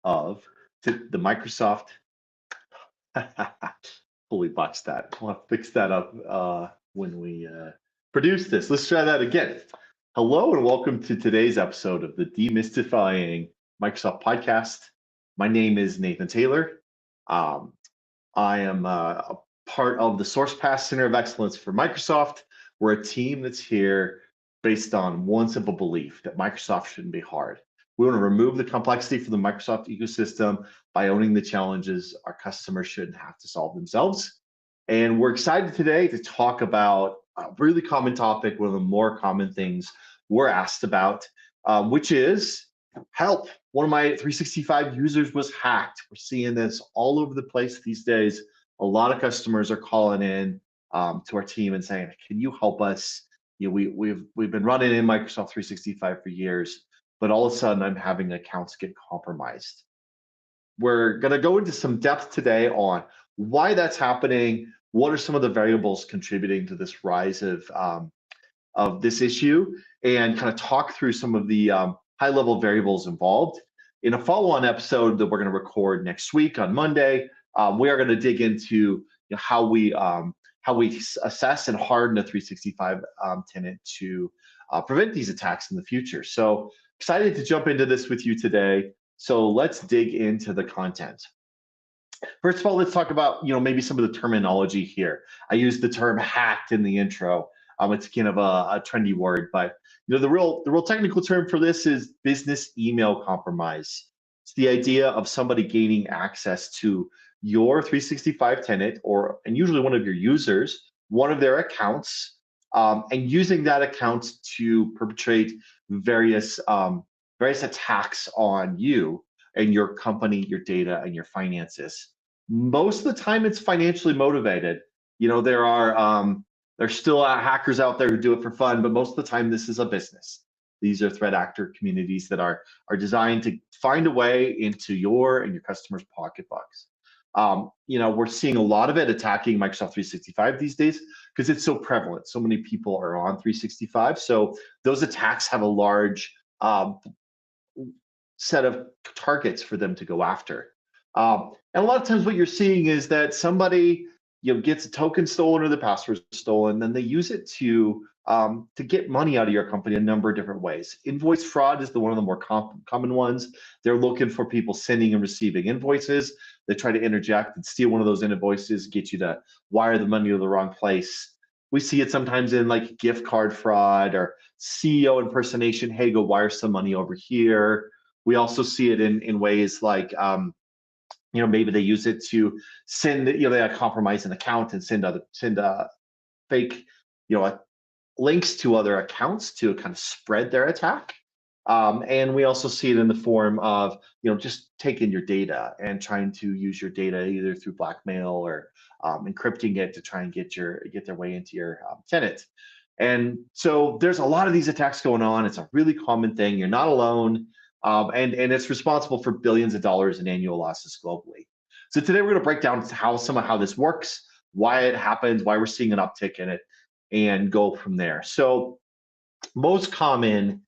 of the Microsoft. Fully botched that. We'll have to fix that up when we produce this. Let's try that again. Hello and welcome to today's episode of the Demystifying Microsoft podcast. My name is Nathan Taylor. I am a part of the SourcePath Center of Excellence for Microsoft. We're a team that's here based on one simple belief that Microsoft shouldn't be hard. We want to remove the complexity from the Microsoft ecosystem by owning the challenges our customers shouldn't have to solve themselves. And we're excited today to talk about a really common topic, one of the more common things we're asked about, which is help. One of my 365 users was hacked. We're seeing this all over the place these days. A lot of customers are calling in to our team and saying, "Can you help us? You know, we've been running in Microsoft 365 for years, but all of a sudden I'm having accounts get compromised." We're going to go into some depth today on why that's happening. What are some of the variables contributing to this rise of this issue, and kind of talk through some of the high-level variables involved. In a follow-on episode that we're going to record next week on Monday, we are going to dig into how we assess and harden a 365 tenant to prevent these attacks in the future. So excited to jump into this with you today. So let's dig into the content. First of all, let's talk about maybe some of the terminology here. I used the term hacked in the intro. It's kind of a trendy word, but the real technical term for this is business email compromise. It's the idea of somebody gaining access to your 365 tenant and usually one of your users, one of their accounts, and using that account to perpetrate various attacks on you and your company, your data, and your finances. Most of the time, it's financially motivated. There's still hackers out there who do it for fun, but most of the time, this is a business. These are threat actor communities that are designed to find a way into your and your customers' pocketbooks. We're seeing a lot of it attacking Microsoft 365 these days because it's so prevalent. So many people are on 365. So those attacks have a large set of targets for them to go after. And a lot of times what you're seeing is that somebody gets a token stolen or the password stolen, then they use it to get money out of your company a number of different ways. Invoice fraud is one of the more common ones. They're looking for people sending and receiving invoices. They try to interject and steal one of those invoices, get you to wire the money to the wrong place. We see it sometimes in like gift card fraud or CEO impersonation. Hey, go wire some money over here. We also see it in ways like maybe they use it to send, they compromise an account and send fake, links to other accounts to kind of spread their attack. And we also see it in the form of, just taking your data and trying to use your data either through blackmail or encrypting it to try and get their way into your tenant. And so there's a lot of these attacks going on. It's a really common thing. You're not alone. And it's responsible for billions of dollars in annual losses globally. So today we're going to break down how this works, why it happens, why we're seeing an uptick in it, and go from there. So most common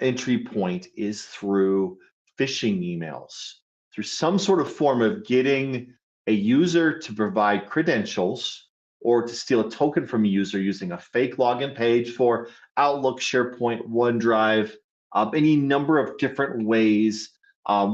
entry point is through phishing emails, through some sort of form of getting a user to provide credentials or to steal a token from a user using a fake login page for Outlook, SharePoint, OneDrive, any number of different ways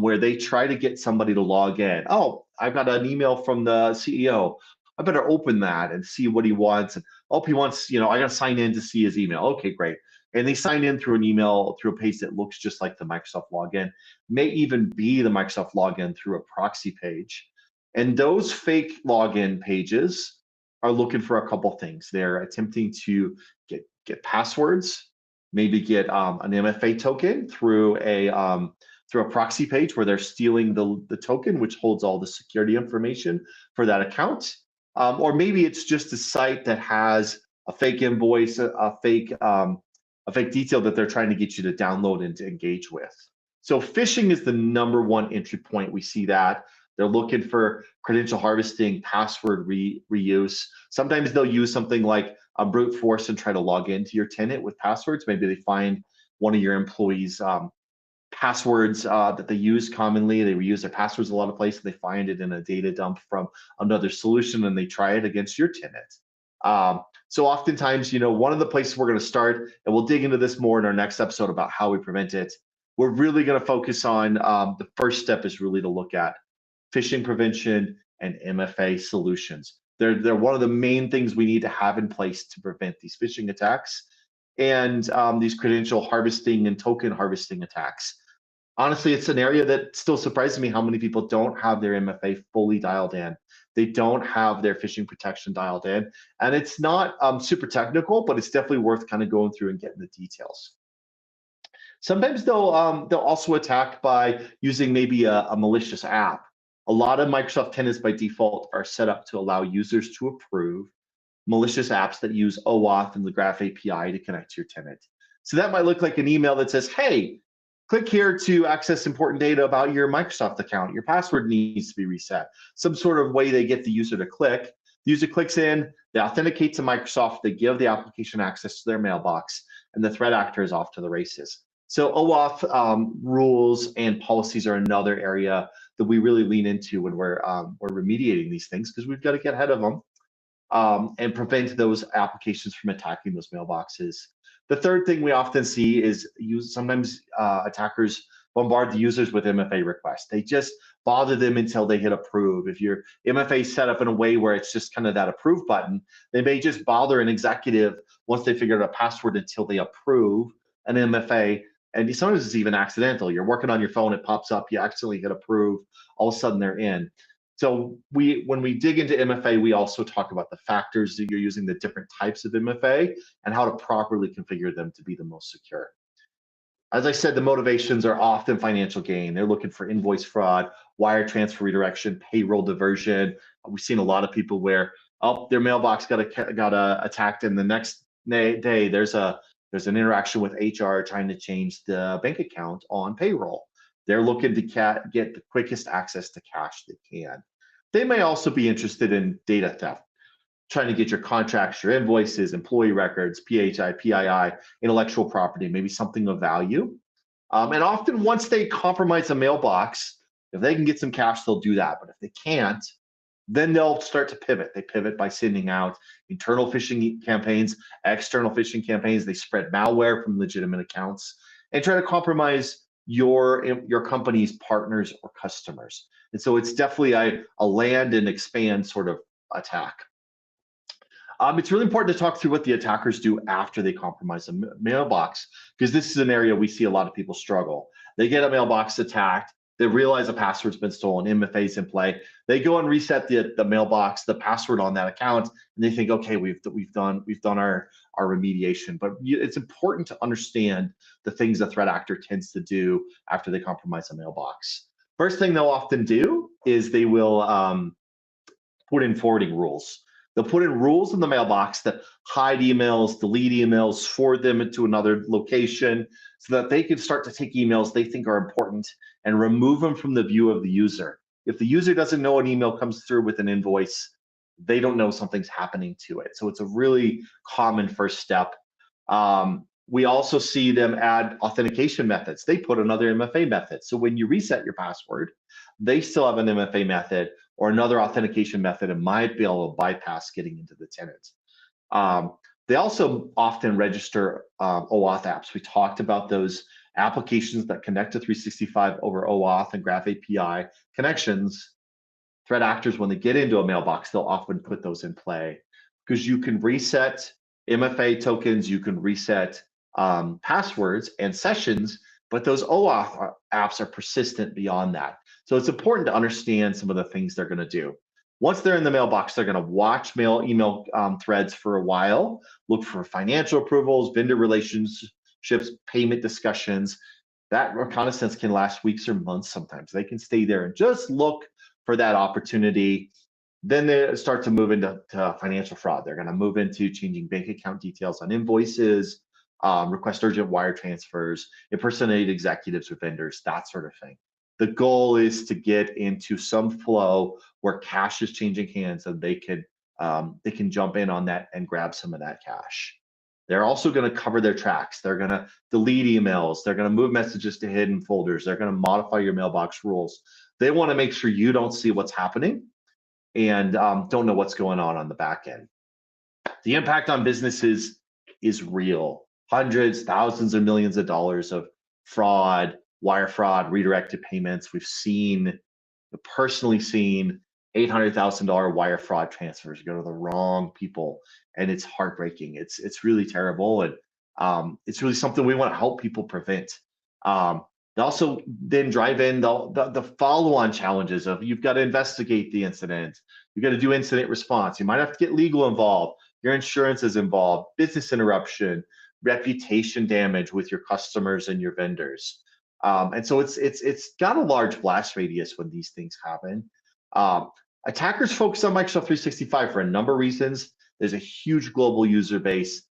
where they try to get somebody to log in. Oh, I've got an email from the CEO. I better open that and see what he wants. And he wants, I got to sign in to see his email. Okay, great. And they sign in through an email, through a page that looks just like the Microsoft login, may even be the Microsoft login through a proxy page. And those fake login pages are looking for a couple things. They're attempting to get passwords, maybe get an MFA token through a proxy page where they're stealing the token, which holds all the security information for that account. Or maybe it's just a site that has a fake invoice, a fake detail that they're trying to get you to download and to engage with. So phishing is the number one entry point. We see that. They're looking for credential harvesting, password reuse. Sometimes they'll use something like a brute force and try to log into your tenant with passwords. Maybe they find one of your employees' passwords that they use commonly. They reuse their passwords a lot of places. They find it in a data dump from another solution and they try it against your tenant. So oftentimes, one of the places we're going to start, and we'll dig into this more in our next episode about how we prevent it. We're really going to focus on the first step is really to look at phishing prevention and MFA solutions. They're one of the main things we need to have in place to prevent these phishing attacks and these credential harvesting and token harvesting attacks. Honestly, it's an area that still surprises me how many people don't have their MFA fully dialed in. They don't have their phishing protection dialed in. And it's not super technical, but it's definitely worth kind of going through and getting the details. Sometimes they'll also attack by using maybe a malicious app. A lot of Microsoft tenants by default are set up to allow users to approve malicious apps that use OAuth and the Graph API to connect to your tenant. So that might look like an email that says, hey, click here to access important data about your Microsoft account. Your password needs to be reset. Some sort of way they get the user to click. The user clicks in, they authenticate to Microsoft, they give the application access to their mailbox, and the threat actor is off to the races. So OAuth rules and policies are another area that we really lean into when we're remediating these things because we've got to get ahead of them and prevent those applications from attacking those mailboxes. The third thing we often see is sometimes attackers bombard the users with MFA requests. They just bother them until they hit approve. If your MFA is set up in a way where it's just kind of that approve button, they may just bother an executive once they figure out a password until they approve an MFA. And sometimes it's even accidental. You're working on your phone, it pops up, you accidentally hit approve, all of a sudden they're in. So when we dig into MFA, we also talk about the factors that you're using, the different types of MFA, and how to properly configure them to be the most secure. As I said, the motivations are often financial gain. They're looking for invoice fraud, wire transfer redirection, payroll diversion. We've seen a lot of people where their mailbox got attacked, and the next day there's an interaction with HR trying to change the bank account on payroll. They're looking to get the quickest access to cash they can. They may also be interested in data theft, trying to get your contracts, your invoices, employee records, PHI, PII, intellectual property, maybe something of value. And often once they compromise a mailbox, if they can get some cash, they'll do that. But if they can't, then they'll start to pivot. They pivot by sending out internal phishing campaigns, external phishing campaigns. They spread malware from legitimate accounts and try to compromise your company's partners or customers. And so it's definitely a land and expand sort of attack. It's really important to talk through what the attackers do after they compromise a mailbox, because this is an area we see a lot of people struggle. They get a mailbox attacked, they realize a password's been stolen, MFA's in play. They go and reset the mailbox, the password on that account, and they think, okay, we've done our remediation. But it's important to understand the things a threat actor tends to do after they compromise a mailbox. First thing they'll often do is they will put in forwarding rules. They'll put in rules in the mailbox that hide emails, delete emails, forward them into another location so that they can start to take emails they think are important and remove them from the view of the user. If the user doesn't know an email comes through with an invoice, they don't know something's happening to it. So it's a really common first step. We also see them add authentication methods. They put another MFA method. So when you reset your password, they still have an MFA method or another authentication method and might be able to bypass getting into the tenant. They also often register OAuth apps. We talked about those applications that connect to 365 over OAuth and Graph API connections. Threat actors, when they get into a mailbox, they'll often put those in play because you can reset MFA tokens, you can reset passwords and sessions, but those OAuth apps are persistent beyond that. So it's important to understand some of the things they're going to do. Once they're in the mailbox, they're going to watch email threads for a while, look for financial approvals, vendor relationships, payment discussions. That reconnaissance can last weeks or months sometimes. They can stay there and just look for that opportunity. Then they start to move into financial fraud. They're going to move into changing bank account details on invoices, request urgent wire transfers, impersonate executives or vendors, that sort of thing. The goal is to get into some flow where cash is changing hands and they can jump in on that and grab some of that cash. They're also going to cover their tracks. They're going to delete emails. They're going to move messages to hidden folders. They're going to modify your mailbox rules. They want to make sure you don't see what's happening and don't know what's going on the back end. The impact on businesses is real. Hundreds, thousands of millions of dollars of fraud, wire fraud, redirected payments. We've personally seen $800,000 wire fraud transfers go to the wrong people, and it's heartbreaking. It's really terrible, and it's really something we want to help people prevent. They also then drive in the follow-on challenges of you've got to investigate the incident, you've got to do incident response, you might have to get legal involved, your insurance is involved, business interruption, reputation damage with your customers and your vendors. And so it's got a large blast radius when these things happen. Attackers focus on Microsoft 365 for a number of reasons. There's a huge global user base.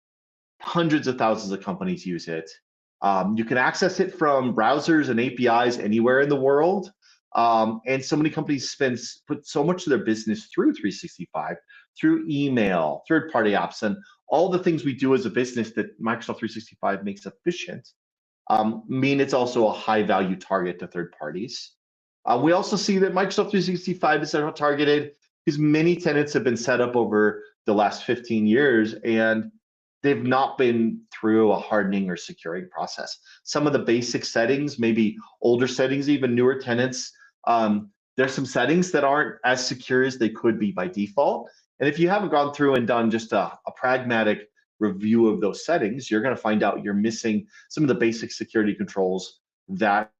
Hundreds of thousands of companies use it. You can access it from browsers and APIs anywhere in the world. And so many companies put so much of their business through 365, through email, third-party apps, and all the things we do as a business that Microsoft 365 makes efficient. Mean it's also a high-value target to third parties. We also see that Microsoft 365 is targeted because many tenants have been set up over the last 15 years, and they've not been through a hardening or securing process. Some of the basic settings, maybe older settings, even newer tenants, there's some settings that aren't as secure as they could be by default. And if you haven't gone through and done just a pragmatic review of those settings, you're going to find out you're missing some of the basic security controls that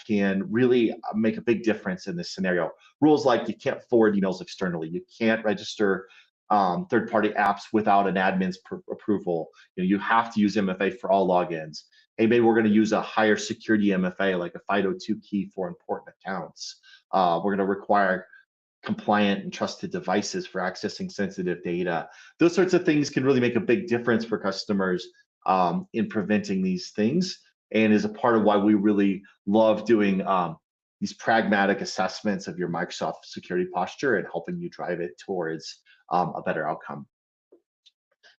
can really make a big difference in this scenario. Rules like you can't forward emails externally, you can't register third-party apps without an admin's approval. You have to use MFA for all logins. Hey, maybe we're going to use a higher security MFA, like a FIDO2 key for important accounts. We're going to require compliant and trusted devices for accessing sensitive data. Those sorts of things can really make a big difference for customers in preventing these things, and is a part of why we really love doing these pragmatic assessments of your Microsoft security posture and helping you drive it towards a better outcome.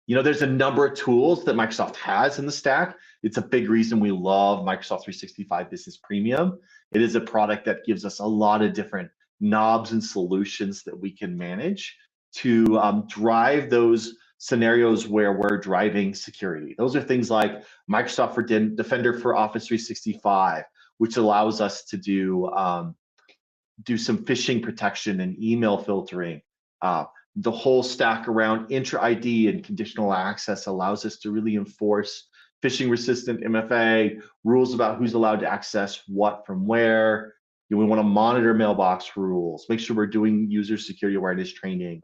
There's a number of tools that Microsoft has in the stack. It's a big reason we love Microsoft 365 Business Premium. It is a product that gives us a lot of different knobs and solutions that we can manage to drive those scenarios where we're driving security. Those are things like Microsoft Defender for Office 365, which allows us to do some phishing protection and email filtering. The whole stack around Intra ID and conditional access allows us to really enforce phishing resistant MFA, rules about who's allowed to access what from where. We want to monitor mailbox rules, make sure we're doing user security awareness training.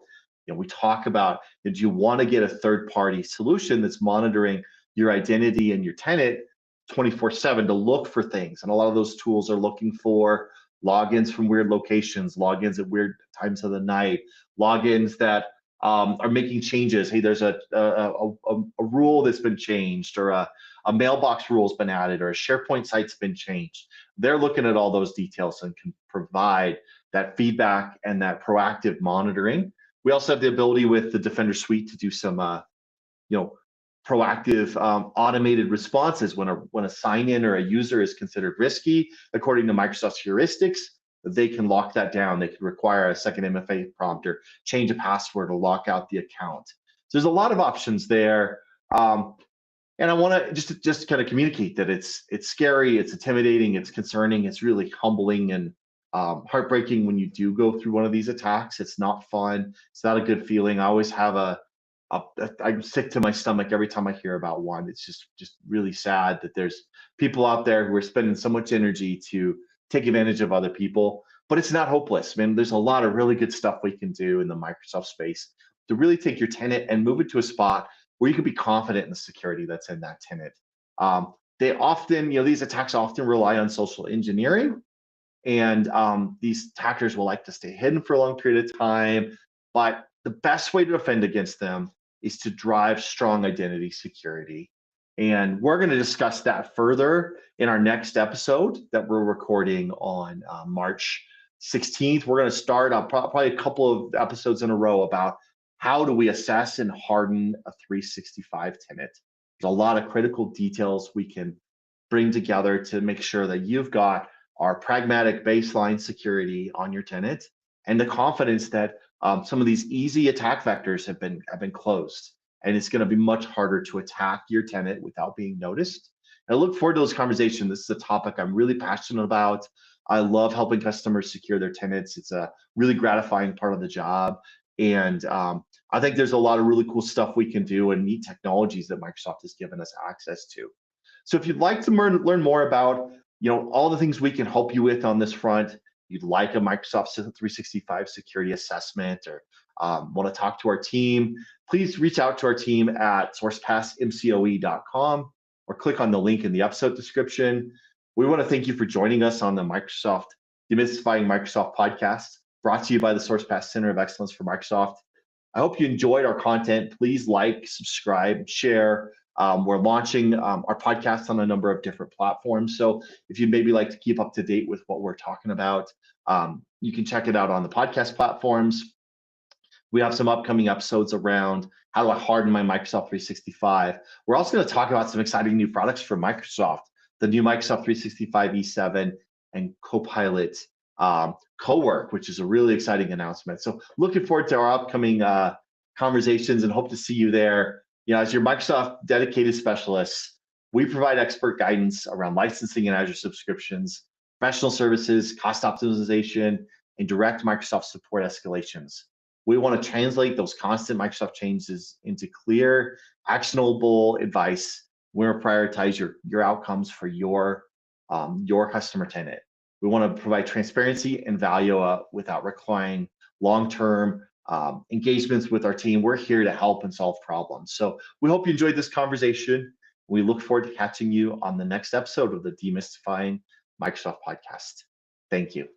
We talk about, do you want to get a third-party solution that's monitoring your identity and your tenant 24/7 to look for things? And a lot of those tools are looking for logins from weird locations, logins at weird times of the night, logins that are making changes. Hey, there's a rule that's been changed, or a mailbox rule's been added, or a SharePoint site's been changed. They're looking at all those details and can provide that feedback and that proactive monitoring. We also have the ability with the Defender Suite to do some proactive automated responses when a sign-in or a user is considered risky. According to Microsoft's heuristics, they can lock that down. They can require a second MFA prompt or change a password to lock out the account. So there's a lot of options there. And I want to just kind of communicate that it's scary, it's intimidating, it's concerning, it's really humbling and heartbreaking when you do go through one of these attacks. It's not fun. It's not a good feeling. I always have I'm sick to my stomach every time I hear about one. It's just really sad that there's people out there who are spending so much energy to take advantage of other people, but it's not hopeless. I mean, there's a lot of really good stuff we can do in the Microsoft space to really take your tenant and move it to a spot where you can be confident in the security that's in that tenant. They often, these attacks often rely on social engineering, and these attackers will like to stay hidden for a long period of time, but the best way to defend against them is to drive strong identity security. And we're going to discuss that further in our next episode that we're recording on March 16th. We're going to start probably a couple of episodes in a row about how do we assess and harden a 365 tenant. There's a lot of critical details we can bring together to make sure that you've got our pragmatic baseline security on your tenant and the confidence that some of these easy attack vectors have been closed, and it's going to be much harder to attack your tenant without being noticed. And I look forward to those conversations. This is a topic I'm really passionate about. I love helping customers secure their tenants. It's a really gratifying part of the job, and I think there's a lot of really cool stuff we can do and neat technologies that Microsoft has given us access to. So if you'd like to learn more about all the things we can help you with on this front, you'd like a Microsoft 365 security assessment, or want to talk to our team, please reach out to our team at sourcepassmcoe.com or click on the link in the episode description. We want to thank you for joining us on the Microsoft Demystifying Microsoft podcast, brought to you by the SourcePass Center of Excellence for Microsoft. I hope you enjoyed our content. Please like, subscribe, share. We're launching our podcast on a number of different platforms. So if you maybe like to keep up to date with what we're talking about, you can check it out on the podcast platforms. We have some upcoming episodes around how do I harden my Microsoft 365. We're also going to talk about some exciting new products from Microsoft, the new Microsoft 365 E7 and Copilot Co-work, which is a really exciting announcement. So looking forward to our upcoming conversations and hope to see you there. As your Microsoft dedicated specialists, we provide expert guidance around licensing and Azure subscriptions, professional services, cost optimization, and direct Microsoft support escalations. We want to translate those constant Microsoft changes into clear, actionable advice. We want to prioritize your outcomes for your customer tenant. We want to provide transparency and value without requiring long-term engagements with our team. We're here to help and solve problems. So we hope you enjoyed this conversation. We look forward to catching you on the next episode of the Demystifying Microsoft podcast. Thank you.